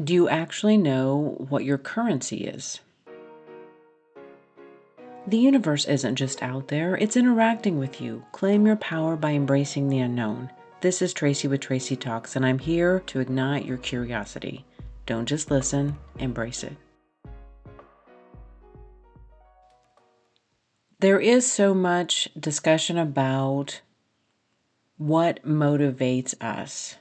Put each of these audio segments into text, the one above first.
Do you actually know what your currency is? The universe isn't just out there, it's interacting with you. Claim your power by embracing the unknown. This is Tracy with Tracy Talks, and I'm here to ignite your curiosity. Don't just listen, embrace it. There is so much discussion about what motivates us.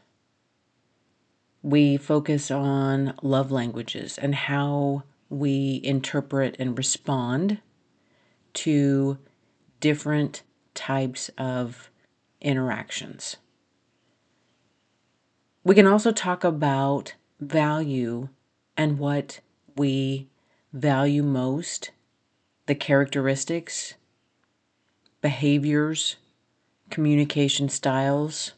We focus on love languages and how we interpret and respond to different types of interactions. We can also talk about value and what we value most, the characteristics, behaviors, communication styles,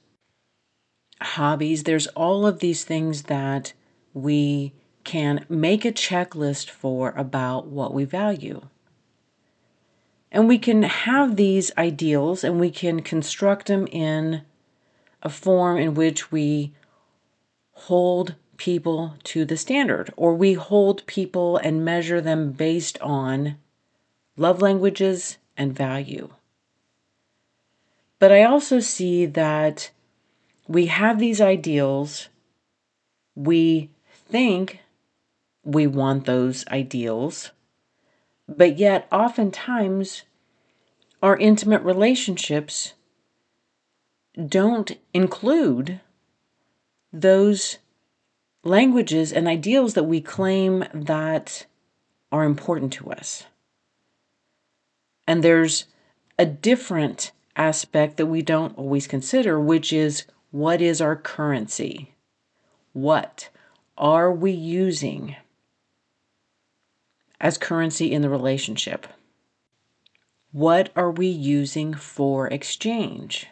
hobbies. There's all of these things that we can make a checklist for about what we value. And we can have these ideals and we can construct them in a form in which we hold people to the standard, or we hold people and measure them based on love languages and value. But I also see that we have these ideals, we think we want those ideals, but yet oftentimes our intimate relationships don't include those languages and ideals that we claim that are important to us. And there's a different aspect that we don't always consider, which is, what is our currency? What are we using as currency in the relationship? What are we using for exchange?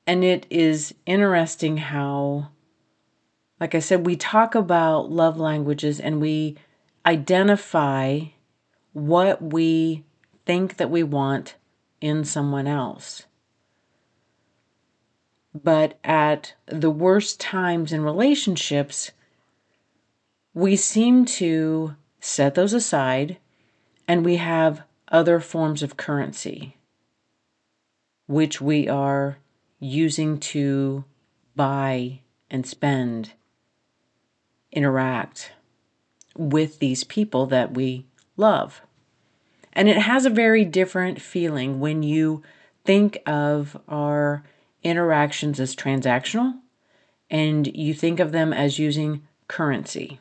And it is interesting how, like I said, we talk about love languages and we identify what we think that we want in someone else. But at the worst times in relationships, we seem to set those aside and we have other forms of currency, which we are using to buy and spend, interact with these people that we love. And it has a very different feeling when you think of our interactions as transactional and you think of them as using currency.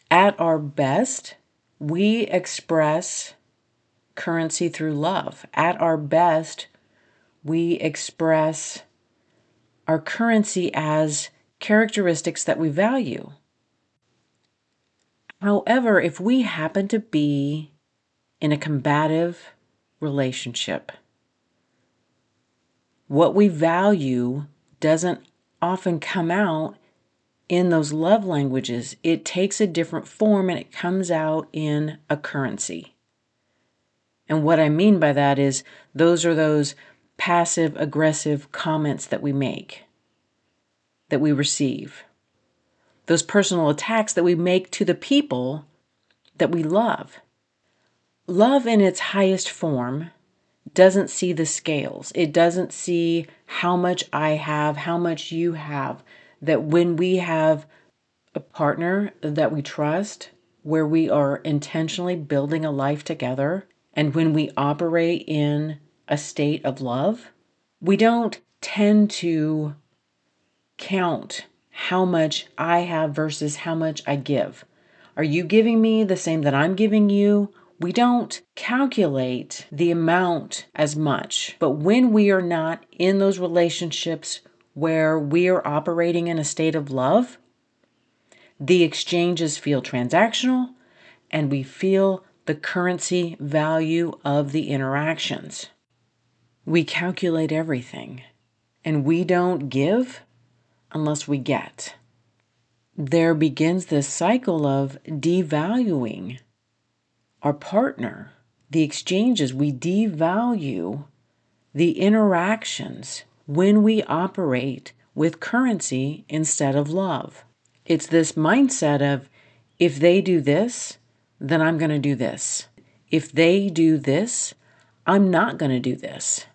At our best, we express currency through love. At our best, we express our currency as characteristics that we value. However, if we happen to be in a combative relationship, what we value doesn't often come out in those love languages. It takes a different form and it comes out in a currency. And what I mean by that is those are those passive aggressive comments that we make, that we receive, those personal attacks that we make to the people that we love. Love in its highest form doesn't see the scales. It doesn't see how much I have, how much you have. That when we have a partner that we trust, where we are intentionally building a life together, and when we operate in a state of love, we don't tend to count how much I have versus how much I give. Are you giving me the same that I'm giving you? We don't calculate the amount as much. But when we are not in those relationships where we are operating in a state of love, the exchanges feel transactional and we feel the currency value of the interactions. We calculate everything and we don't give unless we get. There begins this cycle of devaluing our partner, the exchanges. We devalue the interactions when we operate with currency instead of love. It's this mindset of, if they do this, then I'm going to do this. If they do this, I'm not going to do this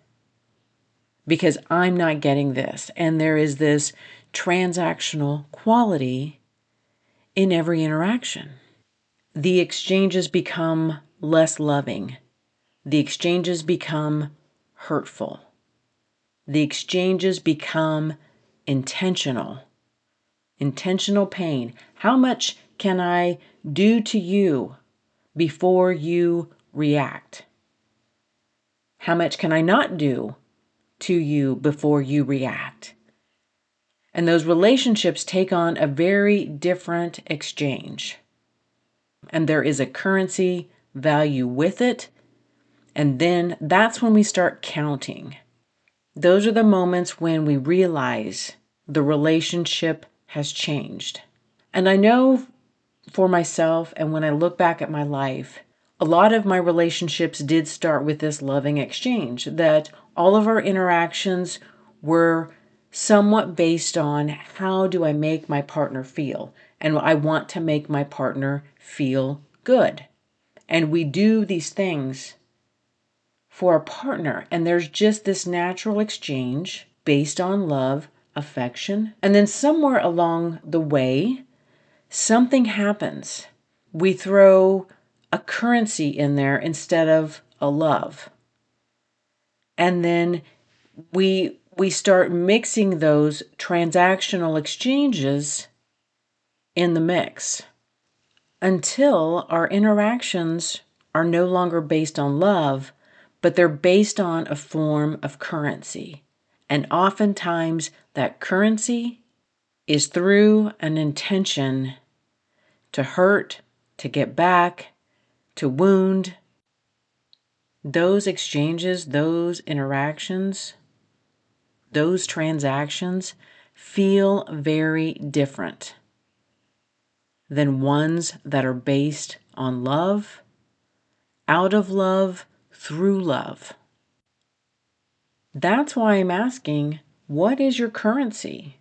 because I'm not getting this. And there is this transactional quality in every interaction. The exchanges become less loving. The exchanges become hurtful. The exchanges become intentional pain. How much can I do to you before you react? How much can I not do to you before you react? And those relationships take on a very different exchange. And there is a currency value with it. And then that's when we start counting. Those are the moments when we realize the relationship has changed. And I know for myself, and when I look back at my life, a lot of my relationships did start with this loving exchange, that all of our interactions were somewhat based on, how do I make my partner feel? And I want to make my partner feel good. And we do these things for a partner, and there's just this natural exchange based on love, affection, and then somewhere along the way, something happens. We throw a currency in there instead of a love. And then we start mixing those transactional exchanges in the mix until our interactions are no longer based on love, but they're based on a form of currency. And oftentimes that currency is through an intention to hurt, to get back, to wound. Those exchanges, those interactions, those transactions feel very different than ones that are based on love, out of love, through love. That's why I'm asking, what is your currency?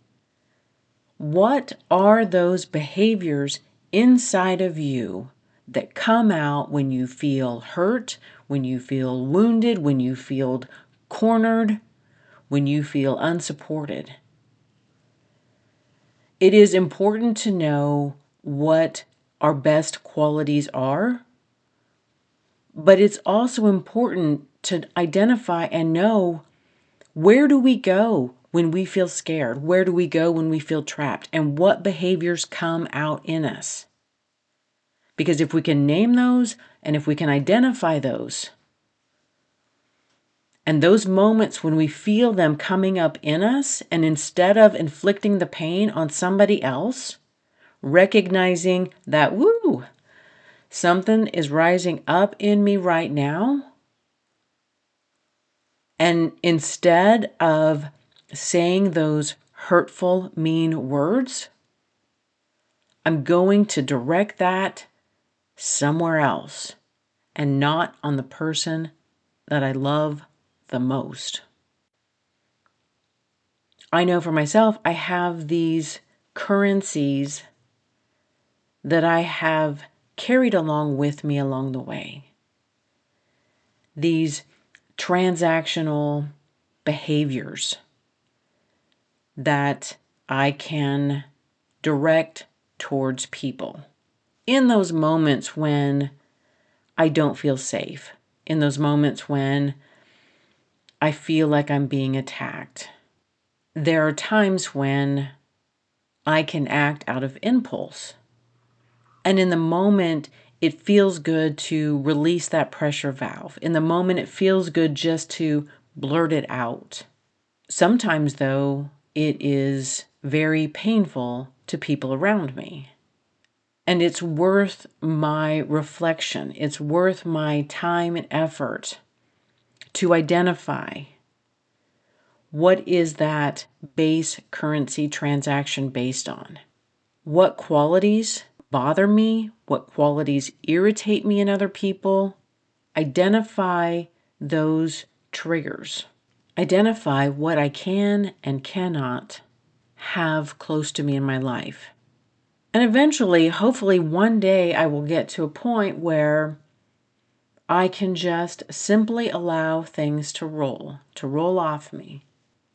What are those behaviors inside of you that come out when you feel hurt, when you feel wounded, when you feel cornered, when you feel unsupported? It is important to know what our best qualities are, but it's also important to identify and know, where do we go when we feel scared? Where do we go when we feel trapped? And what behaviors come out in us? Because if we can name those, and if we can identify those, and those moments when we feel them coming up in us, and instead of inflicting the pain on somebody else, recognizing that, woo, something is rising up in me right now. And instead of saying those hurtful, mean words, I'm going to direct that somewhere else and not on the person that I love the most. I know for myself, I have these currencies that I have carried along with me along the way. These transactional behaviors that I can direct towards people in those moments when I don't feel safe, in those moments when I feel like I'm being attacked. There are times when I can act out of impulse. And in the moment, it feels good to release that pressure valve. In the moment, it feels good just to blurt it out. Sometimes, though, it is very painful to people around me. And it's worth my reflection. It's worth my time and effort to identify, what is that base currency transaction based on? What qualities bother me? What qualities irritate me in other people? Identify those triggers. Identify what I can and cannot have close to me in my life. And eventually, hopefully one day, I will get to a point where I can just simply allow things to roll off me.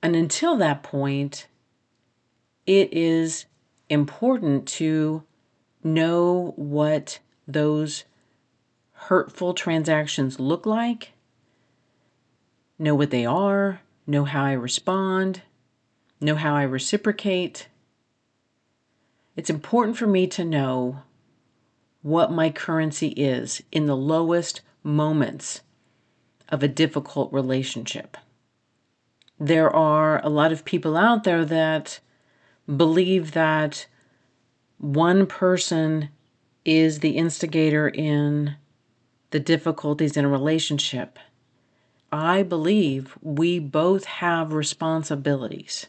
And until that point, it is important to know what those hurtful transactions look like, know what they are, know how I respond, know how I reciprocate. It's important for me to know what my currency is in the lowest moments of a difficult relationship. There are a lot of people out there that believe that one person is the instigator in the difficulties in a relationship. I believe we both have responsibilities.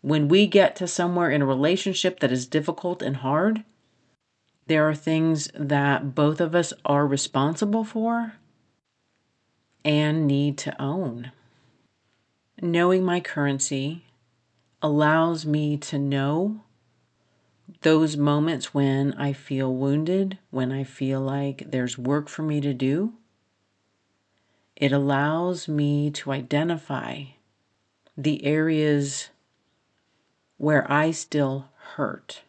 When we get to somewhere in a relationship that is difficult and hard, there are things that both of us are responsible for and need to own. Knowing my currency allows me to know those moments when I feel wounded, when I feel like there's work for me to do. It allows me to identify the areas where I still hurt.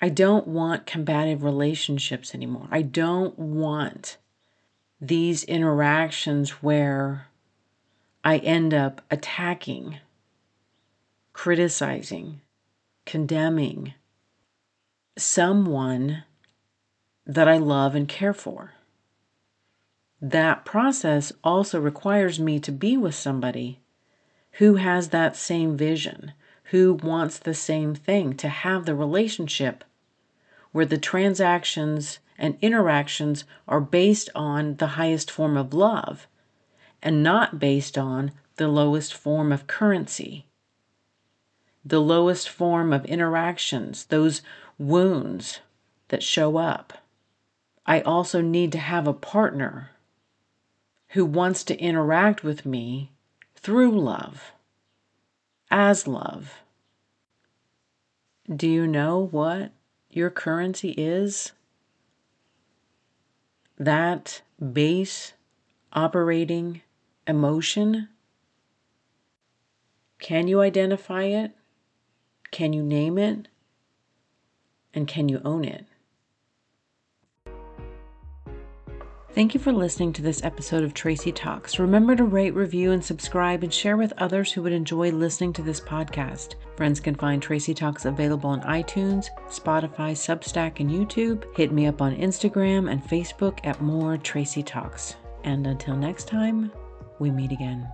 I don't want combative relationships anymore. I don't want these interactions where I end up attacking, criticizing, condemning someone that I love and care for. That process also requires me to be with somebody who has that same vision, who wants the same thing, to have the relationship where the transactions and interactions are based on the highest form of love and not based on the lowest form of currency, the lowest form of interactions, those wounds that show up. I also need to have a partner who wants to interact with me through love, as love. Do you know what your currency is? That base operating emotion? Can you identify it? Can you name it? And can you own it? Thank you for listening to this episode of Tracy Talks. Remember to rate, review, and subscribe, and share with others who would enjoy listening to this podcast. Friends can find Tracy Talks available on iTunes, Spotify, Substack, and YouTube. Hit me up on Instagram and Facebook at more Tracy Talks. And until next time, we meet again.